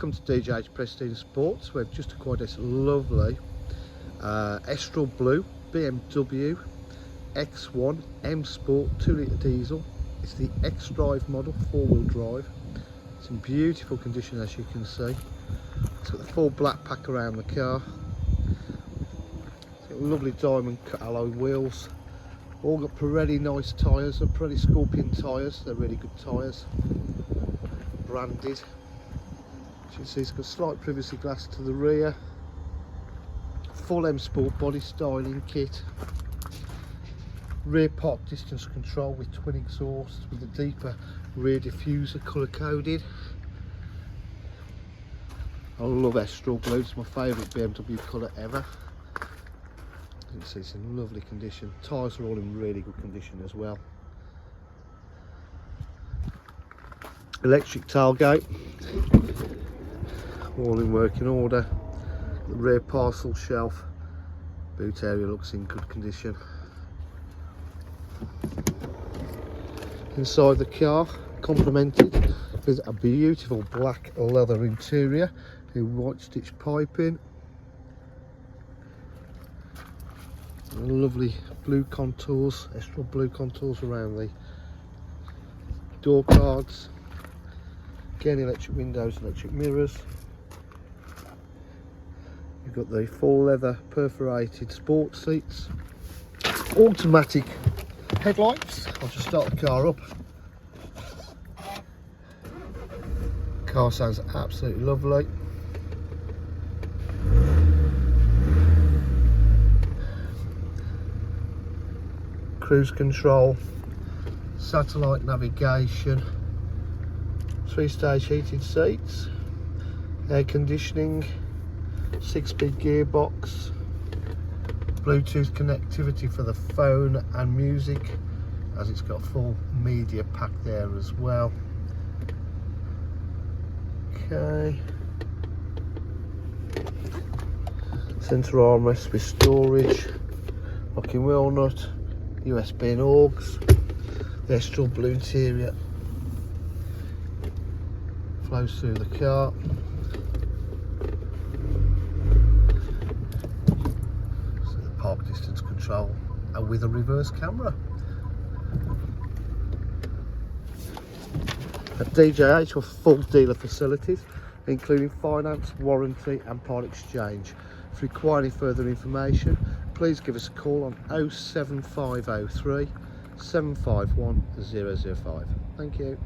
Welcome to DJH Pristine Sports. We've just acquired this lovely Estral Blue BMW X1 M Sport 2-litre diesel. It's the xDrive model, 4-wheel drive. It's in beautiful condition, as you can see. It's got the full black pack around the car. It's got lovely diamond cut alloy wheels. All got Pirelli nice tyres. They're Pirelli Scorpion tyres. They're really good tyres. Branded. As you can see, it's got slight privacy glass to the rear. Full M Sport body styling kit. Rear park distance control with twin exhausts with a deeper rear diffuser, colour coded. I love Estral Blue, it's my favourite BMW colour ever. You can see it's in lovely condition. Tyres are all in really good condition as well. Electric tailgate, all in working order. The rear parcel shelf, boot area looks in good condition. Inside the car, complemented with a beautiful black leather interior with white stitch piping. And lovely blue contours, Estral blue contours around the door cards. Again, electric windows, electric mirrors. You've got the full leather perforated sport seats. Automatic headlights. I'll just start the car up. Car sounds absolutely lovely. Cruise control, satellite navigation, 3-stage heated seats, air conditioning, 6-speed gearbox, Bluetooth connectivity for the phone and music, as it's got a full media pack there as well. Okay, centre armrest with storage, locking wheel nut, USB and AUX. The Estral blue interior flows through the car. So the park distance control and with a reverse camera. At DJH we're full dealer facilities, including finance, warranty and part exchange. If you require any further information, please give us a call on 07503 751 005. Thank you.